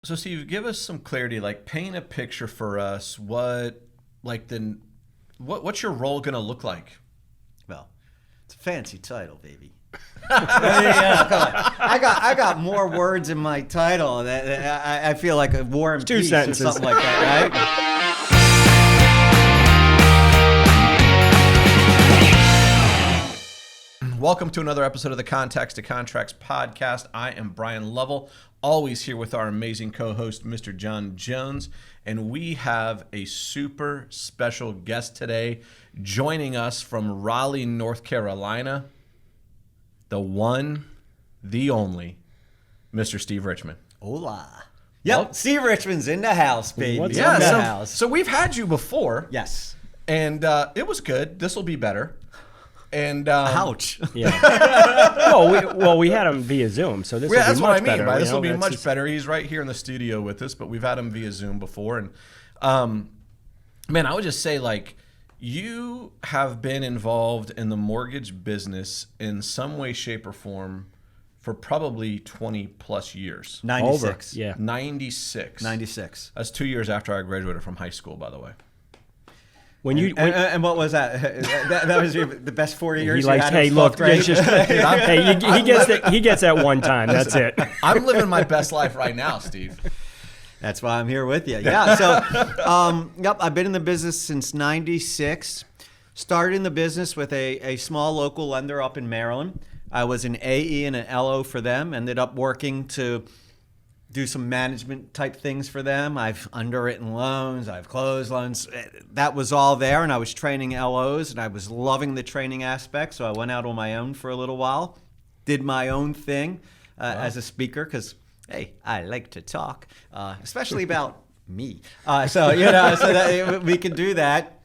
So Steve, give us some clarity, like paint a picture for us. What's your role going to look like? Well, it's a fancy title, baby. Yeah, come on. I got more words in my title. I feel like a War and Peace or something like that, right? Welcome to another episode of the Context to Contracts podcast. I am Bryan Lovell, always here with our amazing co-host, Mr. John Jones, and we have a super special guest today joining us from Raleigh, North Carolina, the one, the only, Mr. Steve Richman. Hola. Yep, Steve Richman's in the house, baby. What's in up? the house. So we've had you before. Yes. And it was good. This will be better. And ouch. Yeah. well, we had him via Zoom, so this will be that's much what I mean better. by this will be much better. He's right here in the studio with us, but we've had him via Zoom before. And man, I would just say, like, you have been involved in the mortgage business in some way, shape, or form for probably 20 plus years. 96. Yeah. 96. That's 2 years after I graduated from high school, by the way. And what was that? That was the best 4 years. He likes, hey, look, it's just, he gets that one time. That's it. I'm living my best life right now, Steve. That's why I'm here with you. Yeah. So, yep, I've been in the business since 96. Started in the business with a small local lender up in Maryland. I was an AE and an LO for them. Ended up working to do some management type things for them. I've underwritten loans. I've closed loans. That was all there. And I was training LOs and I was loving the training aspect. So I went out on my own for a little while, did my own thing as a speaker because, hey, I like to talk, especially about me. So that we can do that.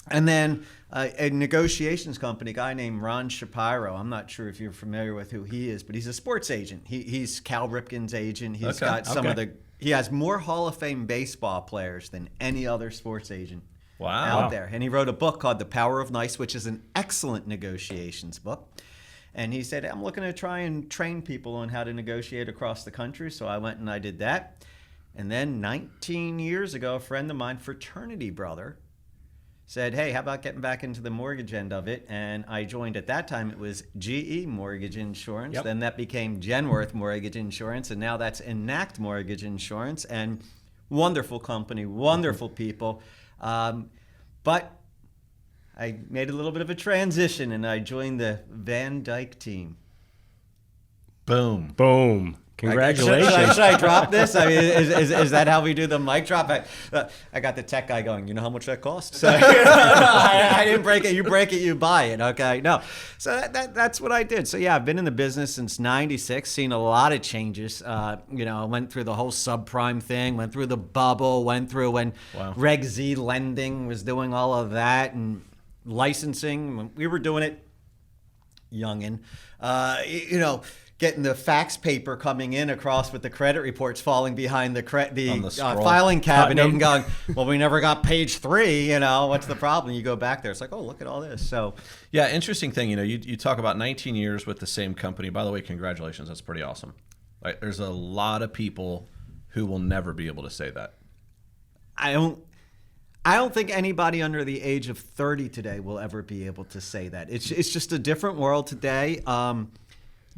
And then a negotiations company, a guy named Ron Shapiro. I'm not sure if you're familiar with who he is, but he's a sports agent. He's Cal Ripken's agent. He's got some of the. He has more Hall of Fame baseball players than any other sports agent out there. And he wrote a book called The Power of Nice, which is an excellent negotiations book. And he said, I'm looking to try and train people on how to negotiate across the country. So I went and I did that. And then 19 years ago, a friend of mine, fraternity brother, said, hey, how about getting back into the mortgage end of it? And I joined, at that time, it was GE Mortgage Insurance. Yep. Then that became Genworth Mortgage Insurance. And now that's Enact Mortgage Insurance. And wonderful company, wonderful people. But I made a little bit of a transition, and I joined the VanDyk team. Boom. Congratulations. Should I drop this? I mean, is that how we do the mic drop? I got the tech guy going, you know how much that costs? So, I didn't break it. You break it, you buy it. Okay. No. So that's what I did. So, yeah, I've been in the business since 96, seen a lot of changes. I went through the whole subprime thing, went through the bubble, went through when Reg Z lending was doing all of that, and licensing. We were doing it youngin'. Getting the fax paper coming in across with the credit reports falling behind the filing cabinet and going, well, we never got page 3. What's the problem? You go back there. It's like, oh, look at all this. So, yeah, interesting thing. You talk about 19 years with the same company. By the way, congratulations. That's pretty awesome. Like, there's a lot of people who will never be able to say that. I don't think anybody under the age of 30 today will ever be able to say that. It's just a different world today.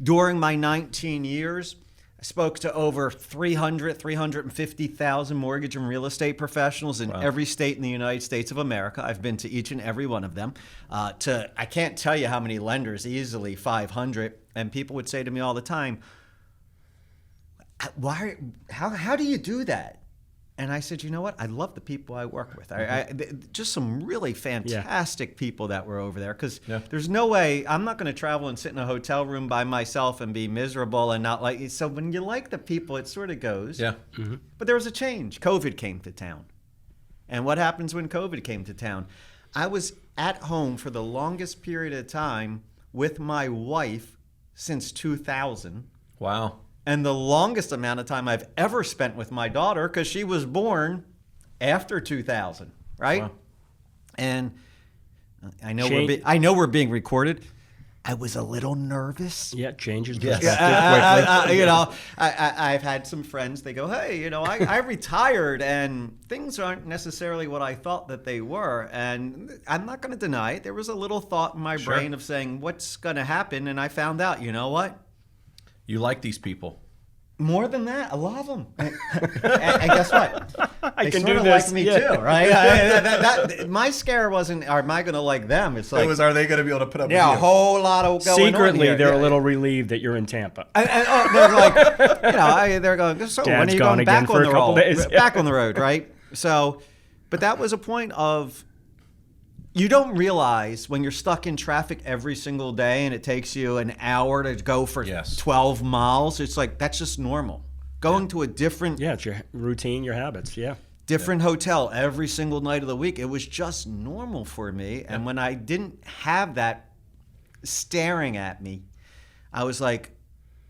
During my 19 years, I spoke to over 350,000 mortgage and real estate professionals in every state in the United States of America. I've been to each and every one of them. I can't tell you how many lenders, easily 500. And people would say to me all the time, how do you do that? And I said, you know what? I love the people I work with. Just some really fantastic people that were over there. Because there's no way I'm not going to travel and sit in a hotel room by myself and be miserable and not like. So when you like the people, it sort of goes. Yeah. Mm-hmm. But there was a change. COVID came to town. And what happens when COVID came to town? I was at home for the longest period of time with my wife since 2000. Wow. And the longest amount of time I've ever spent with my daughter, because she was born after 2000, right? Wow. And I know we're being recorded. I was a little nervous. Yeah, changes Yes. perspective quickly. I've had some friends, they go, hey, I retired and things aren't necessarily what I thought that they were. And I'm not going to deny it. There was a little thought in my brain of saying, what's going to happen? And I found out, you know what? You like these people. More than that, I love them. And guess what? I They can sort do of this. like me Yeah. too, right? My scare wasn't, am I going to like them? It's like, Are they going to be able to put up yeah, a whole lot of going on Secretly, here. they're Yeah. a little relieved that you're in Tampa. They're like, they're going, so when Dad's are you gone going again back for on a the couple road? days. Back on the road, right? So, but that was a point of, you don't realize when you're stuck in traffic every single day and it takes you an hour to go for 12 miles. It's like, that's just normal. Going to a different Yeah, it's your routine, your habits. Yeah. different hotel every single night of the week. It was just normal for me. And when I didn't have that staring at me, I was like,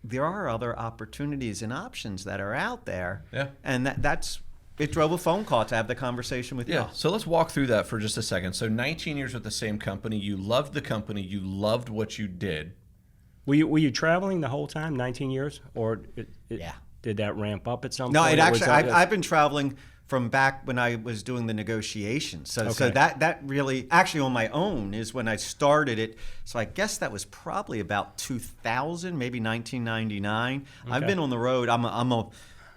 there are other opportunities and options that are out there. Yeah. And it drove a phone call to have the conversation with you. Yeah. So let's walk through that for just a second. So 19 years with the same company. You loved the company. You loved what you did. Were you traveling the whole time, 19 years? Or Yeah. did that ramp up at some No, point? it Or was actually, that- I've been traveling from back when I was doing the negotiations. So Okay. that really, actually on my own is when I started it. So I guess that was probably about 2000, maybe 1999. I've been on the road. I'm a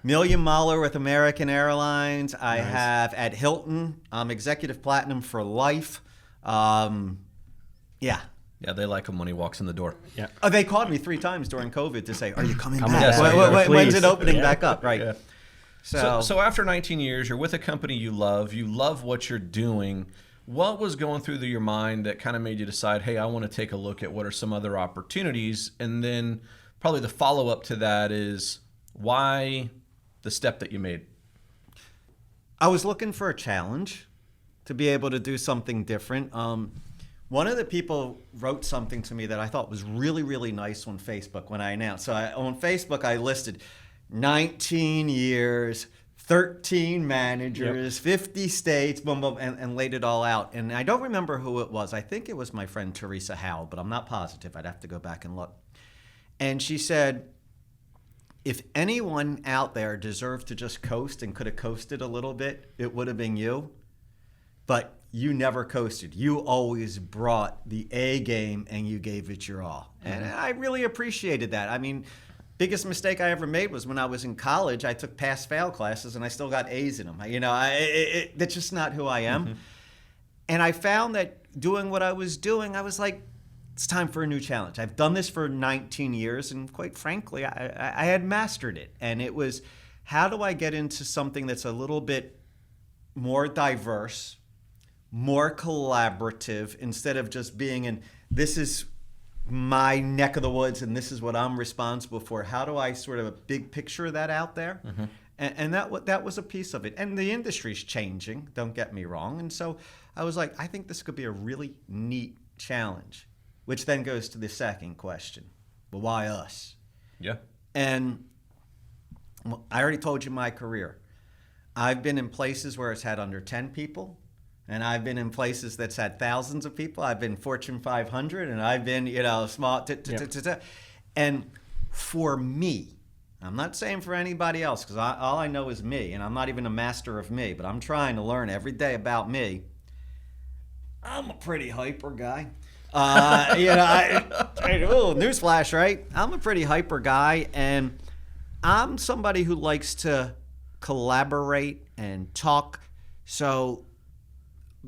million miler with American Airlines. I have at Hilton, I'm executive platinum for life. Yeah. Yeah, they like him when he walks in the door. Yeah. Oh, they called me 3 times during COVID to say, are you coming Come back? back. When's Please. it opening Yeah. back up? Right. Yeah. So after 19 years, you're with a company you love what you're doing. What was going through your mind that kind of made you decide, hey, I want to take a look at what are some other opportunities? And then probably the follow-up to that is why the step that you made? I was looking for a challenge to be able to do something different. One of the people wrote something to me that I thought was really, really nice on Facebook when I announced. So on Facebook, I listed 19 years, 13 managers, 50 states, boom, boom, and laid it all out. And I don't remember who it was. I think it was my friend Teresa Howell, but I'm not positive. I'd have to go back and look. And she said, if anyone out there deserved to just coast and could have coasted a little bit, it would have been you. But you never coasted. You always brought the A game and you gave it your all. And I really appreciated that. I mean, biggest mistake I ever made was when I was in college. I took pass-fail classes and I still got A's in them. That's just not who I am. Mm-hmm. And I found that doing what I was doing, I was like, it's time for a new challenge. I've done this for 19 years, and quite frankly, I had mastered it. And it was, how do I get into something that's a little bit more diverse, more collaborative, instead of just being in, this is my neck of the woods and this is what I'm responsible for. How do I sort of a big picture that out there? Mm-hmm. And that was a piece of it. And the industry's changing, don't get me wrong. And so I was like, I think this could be a really neat challenge, which then goes to the second question. Well, why us? Yeah. And I already told you my career. I've been in places where it's had under 10 people. And I've been in places that's had thousands of people. I've been Fortune 500, and I've been, small. And for me, I'm not saying for anybody else, because all I know is me, and I'm not even a master of me, but I'm trying to learn every day about me. I'm a pretty hyper guy. Newsflash, right? I'm a pretty hyper guy, and I'm somebody who likes to collaborate and talk. So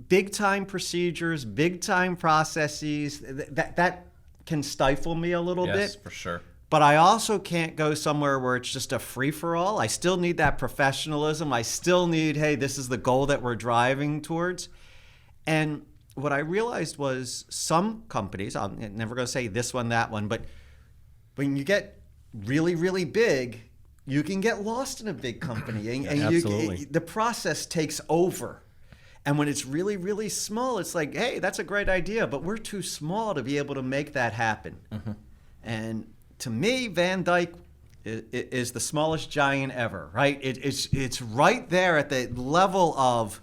big time procedures, big time processes, that can stifle me a little bit. Yes, for sure. But I also can't go somewhere where it's just a free-for-all. I still need that professionalism. I still need, hey, this is the goal that we're driving towards. And what I realized was some companies, I'm never going to say this one, that one, but when you get really, really big, you can get lost in a big company. And Absolutely. the process takes over. And when it's really, really small, it's like, hey, that's a great idea, but we're too small to be able to make that happen. Mm-hmm. And to me, VanDyk is the smallest giant ever, right? It's right there at the level of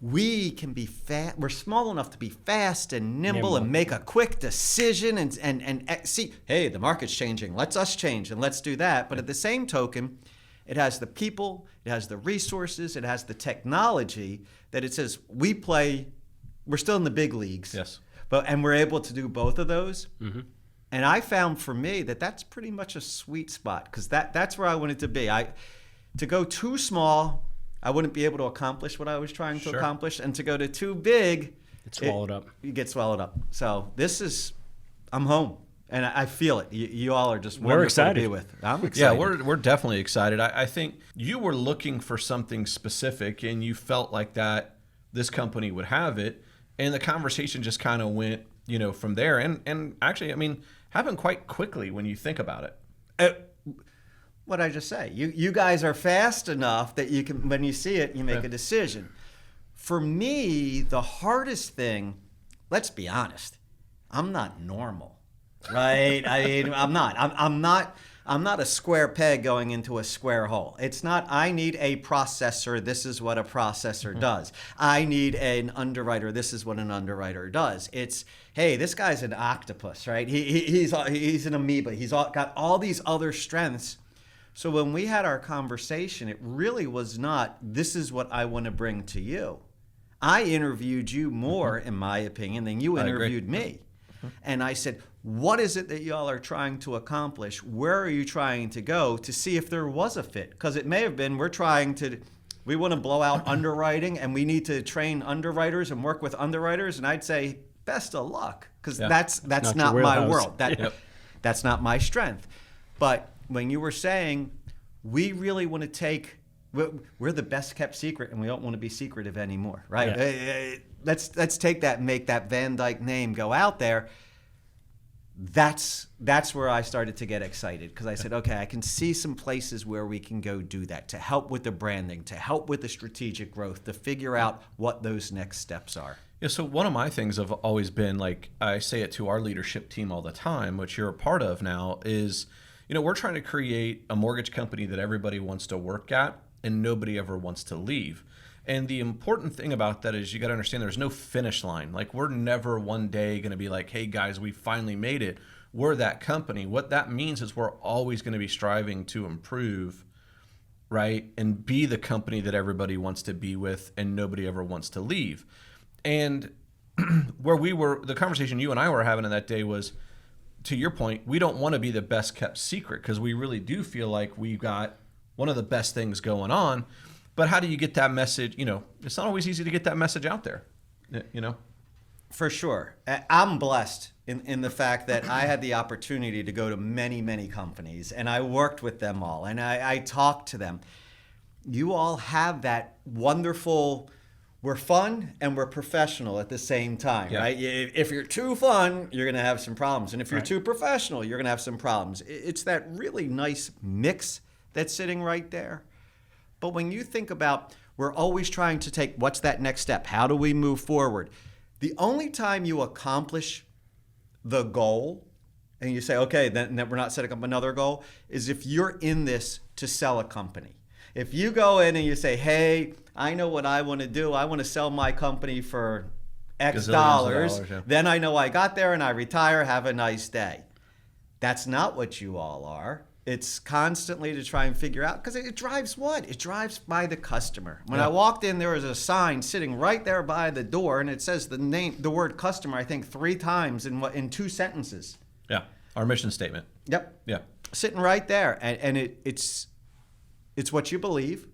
we can be fast. We're small enough to be fast and nimble and make a quick decision and see, hey, the market's changing. Let's us change and let's do that. But at the same token, it has the people, it has the resources, it has the technology that it says we're still in the big leagues. Yes. And we're able to do both of those. Mm-hmm. And I found for me that's pretty much a sweet spot because that's where I wanted to be. To go too small, I wouldn't be able to accomplish what I was trying to accomplish. And to go to too big, it's swallowed up. You get swallowed up. So I'm home. And I feel it. You all are just wonderful excited to be with. I'm excited. Yeah, we're definitely excited. I think you were looking for something specific, and you felt like that this company would have it, and the conversation just kind of went, from there. And actually, I mean, happened quite quickly when you think about it. What I just say, you guys are fast enough that you can, when you see it, you make a decision. For me, the hardest thing, let's be honest, I'm not normal. Right? I mean, I'm not a square peg going into a square hole. It's not, I need a processor, this is what a processor does. I need an underwriter, this is what an underwriter does. It's, hey, this guy's an octopus, right? He's an amoeba. He's got all these other strengths. So when we had our conversation, it really was not, this is what I want to bring to you. I interviewed you more, in my opinion, than you interviewed me. And I said, what is it that y'all are trying to accomplish? Where are you trying to go to see if there was a fit? Because it may have been we want to blow out underwriting and we need to train underwriters and work with underwriters. And I'd say, best of luck, because that's not my world. That's not my strength. But when you were saying, we really want to we're the best kept secret and we don't want to be secretive anymore, right? Yeah. Let's take that and make that VanDyk name go out there. That's where I started to get excited because I said, okay, I can see some places where we can go do that to help with the branding, to help with the strategic growth, to figure out what those next steps are. Yeah, so one of my things have always been, like I say it to our leadership team all the time, which you're a part of now, is, we're trying to create a mortgage company that everybody wants to work at and nobody ever wants to leave. And the important thing about that is you got to understand there's no finish line. Like, we're never one day going to be like, hey guys, we finally made it. We're that company. What that means is we're always going to be striving to improve, right? And be the company that everybody wants to be with and nobody ever wants to leave. And the conversation you and I were having on that day was, to your point, we don't want to be the best kept secret because we really do feel like we've got one of the best things going on. But how do you get that message? It's not always easy to get that message out there, For sure. I'm blessed in the fact that I had the opportunity to go to many, many companies, and I worked with them all, and I talked to them. You all have that wonderful, we're fun and we're professional at the same time, right? If you're too fun, you're going to have some problems. And if you're too professional, you're going to have some problems. It's that really nice mix that's sitting right there. But when you think about, we're always trying to take, what's that next step? How do we move forward? The only time you accomplish the goal and you say, okay, then we're not setting up another goal, is if you're in this to sell a company. If you go in and you say, hey, I know what I want to do. I want to sell my company for X dollars. Then I know I got there and I retire. Have a nice day. That's not what you all are. It's constantly to try and figure out, because it drives what? It drives by the customer. When I walked in, there was a sign sitting right there by the door, and it says the word customer, I think 3 times in 2 sentences. Yeah, our mission statement. Yep. Yeah. Sitting right there, and it's what you believe,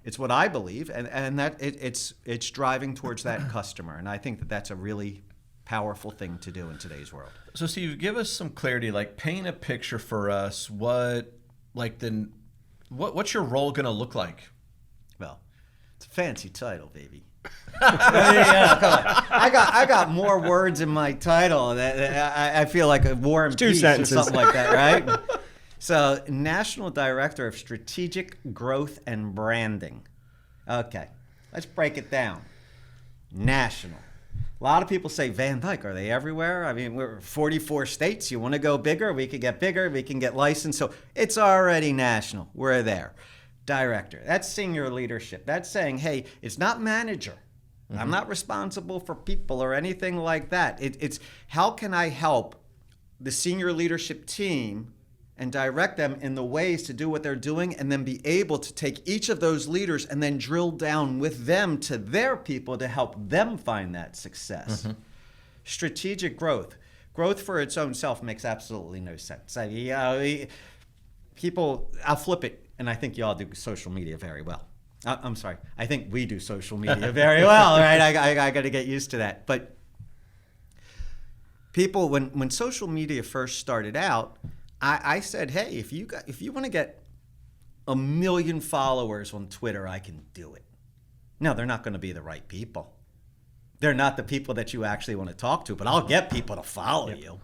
it's what I believe, and that it's driving towards that customer, and I think that that's a really powerful thing to do in today's world. So Steve, give us some clarity, like paint a picture for us. What's your role going to look like? Well, it's a fancy title, baby. Yeah, come on. I got more words in my title. I feel like a War and Peace or something like that, right? So, National Director of Strategic Growth and Branding. Okay, let's break it down. National. A lot of people say, VanDyk, are they everywhere? I mean, we're 44 states. You want to go bigger? We could get bigger. We can get licensed. So it's already national. We're there. Director. That's senior leadership. That's saying, hey, it's not manager. I'm not responsible for people or anything like that. It's how can I help the senior leadership team and direct them in the ways to do what they're doing, and then be able to take each of those leaders and then drill down with them to their people to help them find that success. Strategic growth. Growth for its own self makes absolutely no sense. People, I'll flip it, and I think you all do social media very well. I'm sorry. I think we do social media very well, right? I got to get used to that. But people, when social media first started out, I said, hey, if you want to get 1 million followers on Twitter, I can do it. No, they're not going to be the right people. They're not the people that you actually want to talk to, but I'll get people to follow you.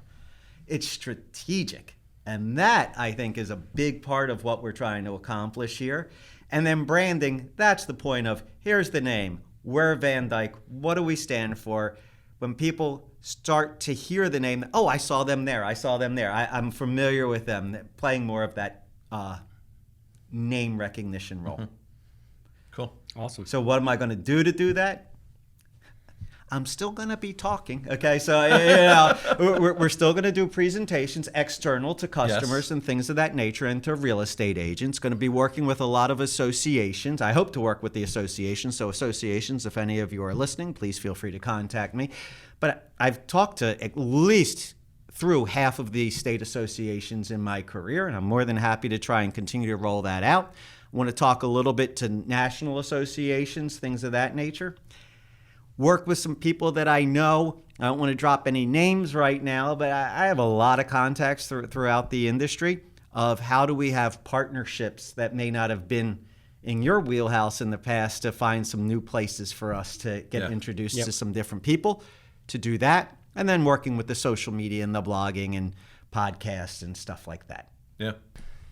It's strategic. And that, I think, is a big part of what we're trying to accomplish here. And then branding, that's the point of, here's the name. We're VanDyk. What do we stand for? When people start to hear the name, oh, I saw them there. I'm familiar with them, playing more of that name recognition role. Cool. Awesome. So what am I going to do that? I'm still going to be talking, okay? So we're still going to do presentations external to customers and things of that nature, and to real estate agents. Going to be working with a lot of associations. I hope to work with the associations. So associations, if any of you are listening, please feel free to contact me. But I've talked to at least through half of the state associations in my career, and I'm more than happy to try and continue to roll that out. I want to talk a little bit to national associations, things of that nature. Work with some people that I know. I don't want to drop any names right now, but I have a lot of contacts throughout the industry of how do we have partnerships that may not have been in your wheelhouse in the past, to find some new places for us to get introduced to some different people to do that. And then working with the social media and the blogging and podcasts and stuff like that. Yeah.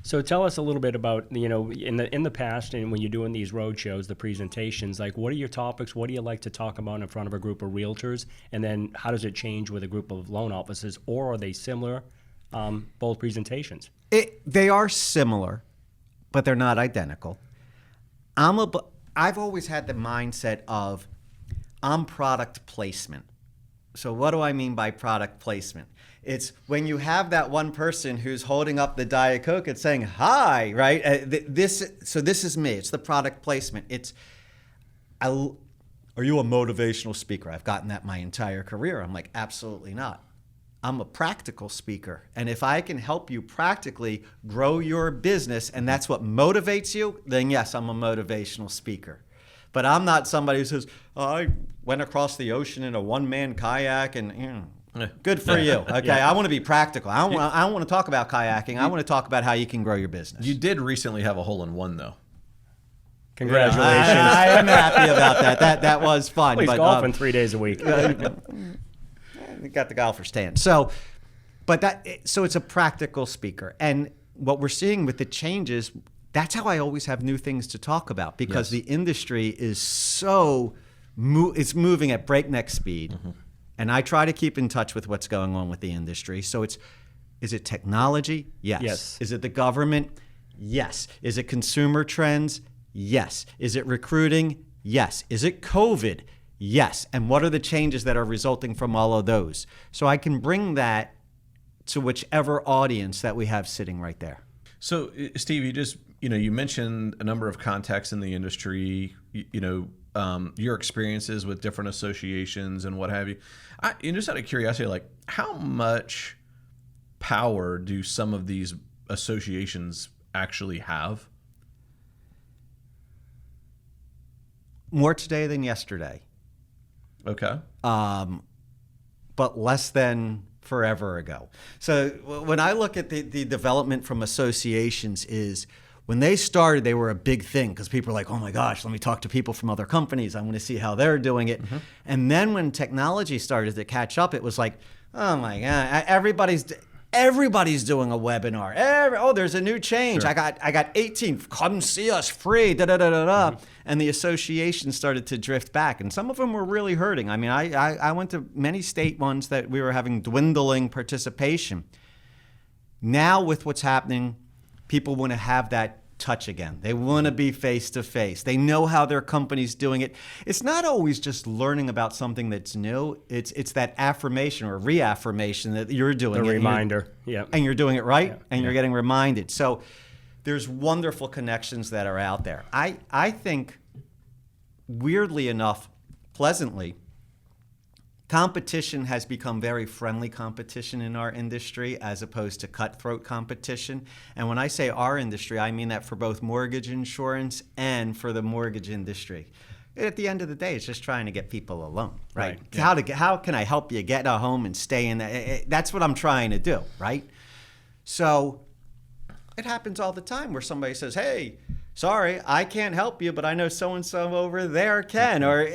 So tell us a little bit about, in the past, and when you're doing these road shows, the presentations, like what are your topics? What do you like to talk about in front of a group of realtors? And then how does it change with a group of loan officers, or are they similar, both presentations? They are similar, but they're not identical. I've always had the mindset of I'm product placement. So what do I mean by product placement? It's when you have that one person who's holding up the Diet Coke and saying, hi, right? This is me. It's the product placement. Are you a motivational speaker? I've gotten that my entire career. I'm like, absolutely not. I'm a practical speaker. And if I can help you practically grow your business, and that's what motivates you, then yes, I'm a motivational speaker. But I'm not somebody who says, I went across the ocean in a one-man kayak and good for you. Okay, I want to be practical. I don't want to talk about kayaking. I want to talk about how you can grow your business. You did recently have a hole-in-one, though. Congratulations. I am happy about that. That was fun. Well, he's golfing 3 days a week. Got the golfer stand. So it's a practical speaker. And what we're seeing with the changes, that's how I always have new things to talk about, because the industry is it's moving at breakneck speed. Mm-hmm. And I try to keep in touch with what's going on with the industry. So is it technology? Yes. Is it the government? Yes. Is it consumer trends? Yes. Is it recruiting? Yes. Is it COVID? Yes. And what are the changes that are resulting from all of those? So I can bring that to whichever audience that we have sitting right there. So, Steve, you mentioned a number of contacts in the industry, your experiences with different associations and what have you. Just out of curiosity, like how much power do some of these associations actually have? More today than yesterday. Okay. But less than forever ago. So when I look at the development from associations is, when they started, they were a big thing because people were like, oh my gosh, let me talk to people from other companies. I want to see how they're doing it. Mm-hmm. And then when technology started to catch up, it was like, oh my God, everybody's doing a webinar. There's a new change. Sure. I got 18. Come see us free. Mm-hmm. And the association started to drift back. And some of them were really hurting. I mean, I went to many state ones that we were having dwindling participation. Now with what's happening, people want to have that touch again. They want to be face to face. They know how their company's doing it. It's not always just learning about something that's new. It's that affirmation or reaffirmation that you're doing The it. reminder. Yeah. And you're doing it right, and you're getting reminded. So there's wonderful connections that are out there. I think, weirdly enough, pleasantly, competition has become very friendly competition in our industry as opposed to cutthroat competition. And when I say our industry, I mean that for both mortgage insurance and for the mortgage industry. At the end of the day, it's just trying to get people a loan, right? How can I help you get a home and stay in that? That's what I'm trying to do, right? So it happens all the time where somebody says, hey, sorry, I can't help you, but I know so-and-so over there can. Or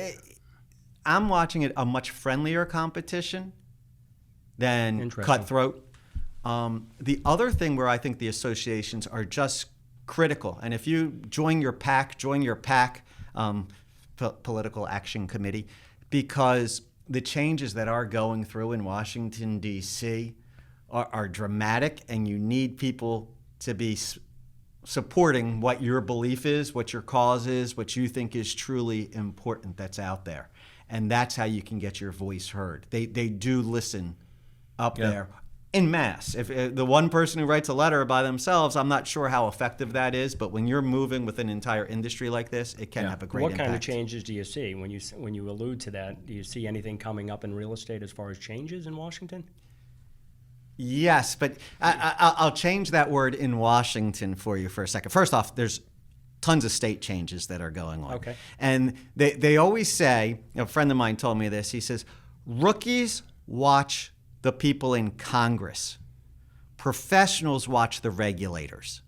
I'm watching it a much friendlier competition than cutthroat. The other thing where I think the associations are just critical, and if you join your PAC, Political Action Committee, because the changes that are going through in Washington, D.C. are dramatic, and you need people to be supporting what your belief is, what your cause is, what you think is truly important that's out there. And that's how you can get your voice heard. They do listen up there en masse. If the one person who writes a letter by themselves, I'm not sure how effective that is, but when you're moving with an entire industry like this, it can have a great impact. What kind of changes do you see when you allude to that? Do you see anything coming up in real estate as far as changes in Washington? Yes, but I'll change that word in Washington for you for a second. First off, there's tons of state changes that are going on. Okay. And they always say, a friend of mine told me this, he says, rookies watch the people in Congress. Professionals watch the regulators.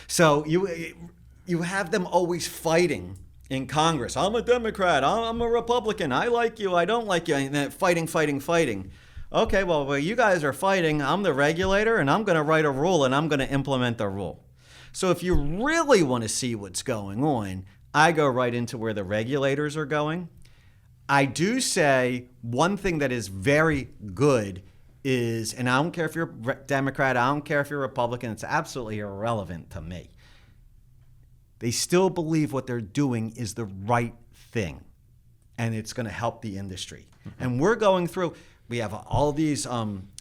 So you have them always fighting in Congress. I'm a Democrat, I'm a Republican, I like you, I don't like you, and then fighting. Okay, well, you guys are fighting, I'm the regulator, and I'm going to write a rule, and I'm going to implement the rule. So if you really want to see what's going on, I go right into where the regulators are going. I do say one thing that is very good is, and I don't care if you're a Democrat, I don't care if you're a Republican, it's absolutely irrelevant to me. They still believe what they're doing is the right thing, and it's going to help the industry. Mm-hmm. And we're going through, we have all these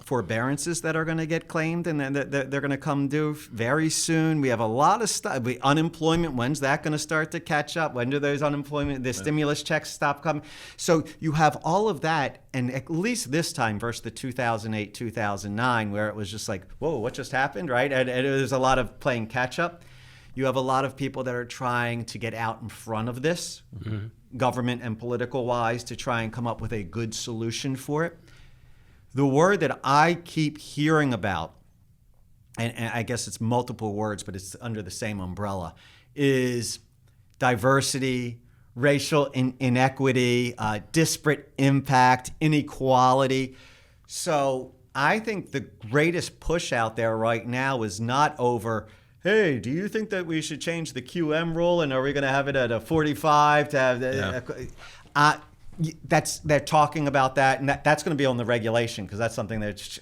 forbearances that are going to get claimed, and then they're going to come due very soon. We have a lot of stuff. Unemployment, when's that going to start to catch up? When do those stimulus checks stop coming? So you have all of that, and at least this time versus the 2008, 2009, where it was just like, whoa, what just happened, right? And there's a lot of playing catch up. You have a lot of people that are trying to get out in front of this, government and political wise, to try and come up with a good solution for it. The word that I keep hearing about, and I guess it's multiple words, but it's under the same umbrella, is diversity, racial inequity, disparate impact, inequality. So I think the greatest push out there right now is not over, hey, do you think that we should change the QM rule, and are we going to have it at a 45 to have they're talking about that, and that's going to be on the regulation, because that's something it's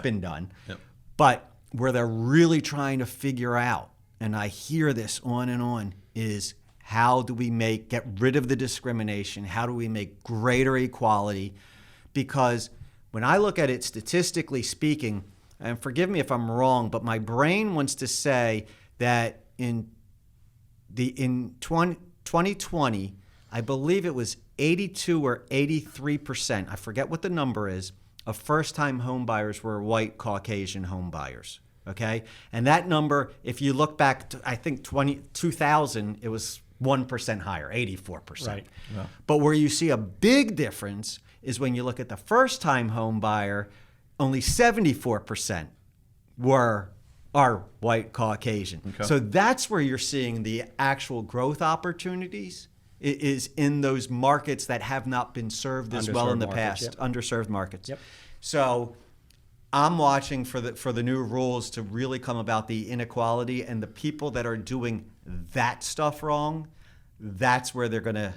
been done. Yep. But where they're really trying to figure out, and I hear this on and on, is how do we get rid of the discrimination? How do we make greater equality? Because when I look at it statistically speaking, and forgive me if I'm wrong, but my brain wants to say that in 2020, I believe it was 82 or 83%, I forget what the number is, of first-time home buyers were white Caucasian home buyers, okay? And that number, if you look back to, I think 2000, it was 1% higher, 84%. Right. Yeah. But where you see a big difference is when you look at the first-time home buyer, only 74% are white Caucasian. Okay. So that's where you're seeing the actual growth opportunities, is in those markets that have not been served as well in the past, underserved markets. Yep. So I'm watching for the new rules to really come about the inequality, and the people that are doing that stuff wrong, that's where they're going to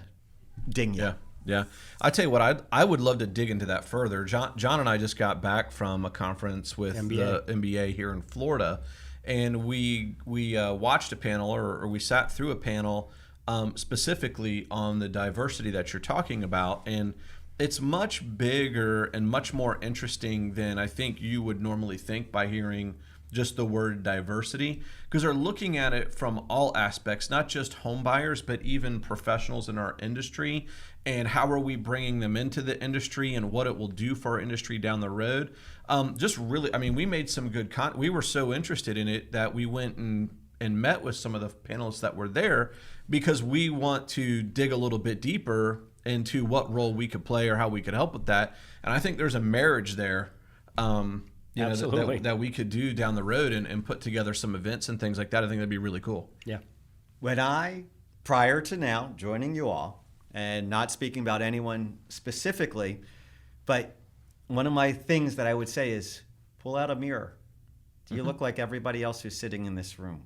ding you. Yeah. I tell you what, I would love to dig into that further. John and I just got back from a conference with the MBA here in Florida, and we watched a panel or we sat through a panel specifically on the diversity that you're talking about, and it's much bigger and much more interesting than I think you would normally think by hearing just the word diversity, because they're looking at it from all aspects, not just home buyers, but even professionals in our industry, and how are we bringing them into the industry and what it will do for our industry down the road. Just really, I mean, we made some good we were so interested in it that we went and met with some of the panelists that were there, because we want to dig a little bit deeper into what role we could play or how we could help with that. And I think there's a marriage there that we could do down the road and put together some events and things like that. I think that'd be really cool. Yeah. When prior to now, joining you all, and not speaking about anyone specifically, but one of my things that I would say is pull out a mirror. Do you look like everybody else who's sitting in this room?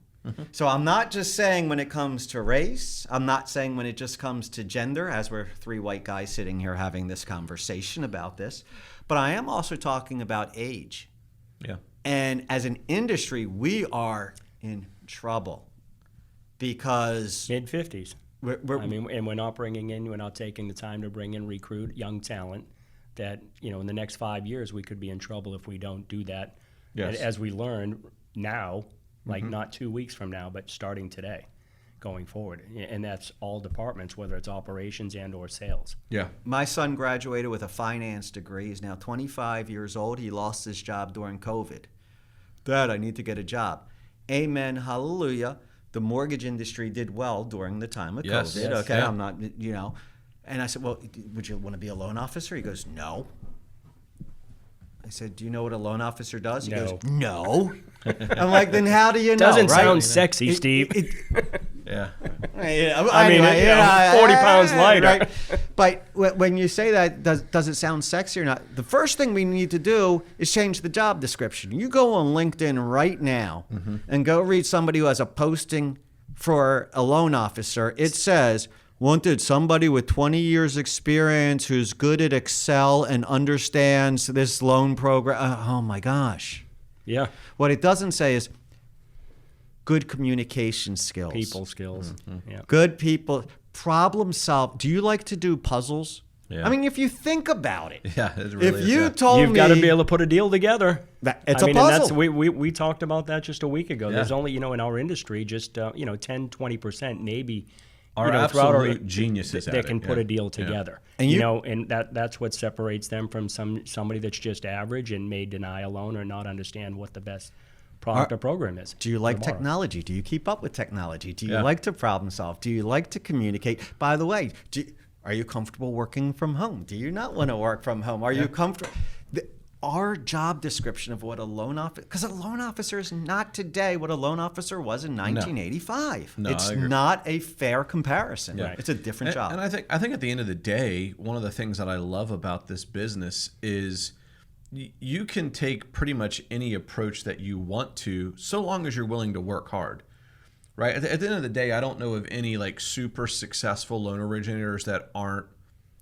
So I'm not just saying when it comes to race, I'm not saying when it just comes to gender, as we're three white guys sitting here having this conversation about this, but I am also talking about age. Yeah. And as an industry, we are in trouble because mid-50s. And we're not taking the time to bring in, recruit young talent that, in the next 5 years, we could be in trouble if we don't do that. Yes. As we learn now, like not 2 weeks from now, but starting today, going forward. And that's all departments, whether it's operations and or sales. Yeah. My son graduated with a finance degree. He's now 25 years old. He lost his job during COVID. Dad, I need to get a job. Amen. Hallelujah. The mortgage industry did well during the time of Yes. COVID. Yes. Okay. Yeah. I'm not, And I said, well, would you want to be a loan officer? He goes, no. I said, do you know what a loan officer does? He goes, no. I'm like, then how do you know? Doesn't right? sound sexy, Steve. Yeah. I mean, 40 pounds lighter. Right? But when you say that, does it sound sexy or not? The first thing we need to do is change the job description. You go on LinkedIn right now and go read somebody who has a posting for a loan officer. It says, wanted somebody with 20 years experience who's good at Excel and understands this loan program. Oh my gosh. Yeah. What it doesn't say is good communication skills. People skills. Yeah. Good people. Problem solve. Do you like to do puzzles? Yeah. I mean, if you think about it. Yeah, it really if is, you yeah. told You've me. got to be able to put a deal together. It's I a mean, puzzle. And we talked about that just a week ago. Yeah. There's only, in our industry, just, 10, 20% maybe. Are throughout absolute geniuses that at can it. put Yeah. a deal together. And And that's what separates them from somebody that's just average and may deny a loan or not understand what the best product or program is. Do you like tomorrow. technology? Do you keep up with technology? Do you Yeah. like to problem solve? Do you like to communicate? By the way, are you comfortable working from home? Do you not want to work from home? Are you comfortable? Our job description of what a loan officer, because a loan officer is not today what a loan officer was in 1985. No, it's I agree. not a fair comparison. Yeah. It's a different job. And I think at the end of the day, one of the things that I love about this business is you can take pretty much any approach that you want to, so long as you're willing to work hard. Right? At the end of the day, I don't know of any like super successful loan originators that aren't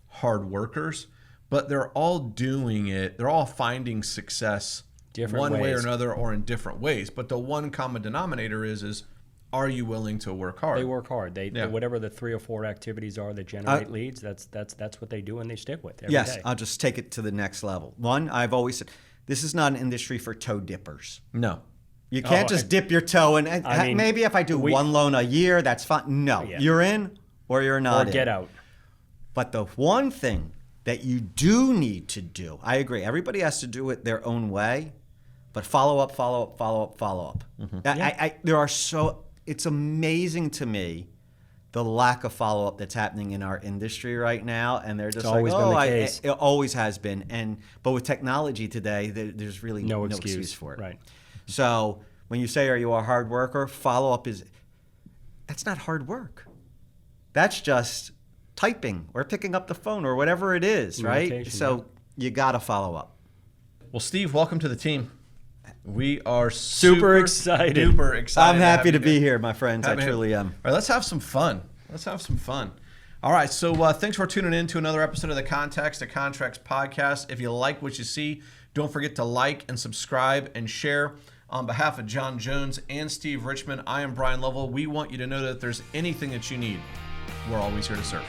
hard workers, but they're all doing it. They're all finding success Different one way or ways. another or in different ways. But the one common denominator is are you willing to work hard? They work hard. They Yeah. whatever the 3 or 4 activities are that generate leads. That's what they do and they stick with every Yes, day. I'll just take it to the next level. One, I've always said, this is not an industry for toe dippers. No. You can't just dip your toe in. I mean, Maybe if I do one loan a year, that's fine. No, Yeah. you're in or you're not Or get in. out. But the one thing that you do need to do, I agree, everybody has to do it their own way, but follow up. It's amazing to me the lack of follow up that's happening in our industry right now, and they're just It's always been the case. it always has been. But with technology today, there's really No no excuse. excuse for it. Right. So when you say, are you a hard worker? Follow up that's not hard work. That's just typing or picking up the phone or whatever it is, right? Communication, So you got to follow up. Well, Steve, welcome to the team. We are Super excited. Duper excited. I'm happy to have be you here, my friends. I Happy to- truly am. All right, let's have some fun. All right, so thanks for tuning in to another episode of the Context to Contracts podcast. If you like what you see, don't forget to like and subscribe and share. On behalf of John Jones and Steve Richman, I am Bryan Lovell. We want you to know that if there's anything that you need, we're always here to serve.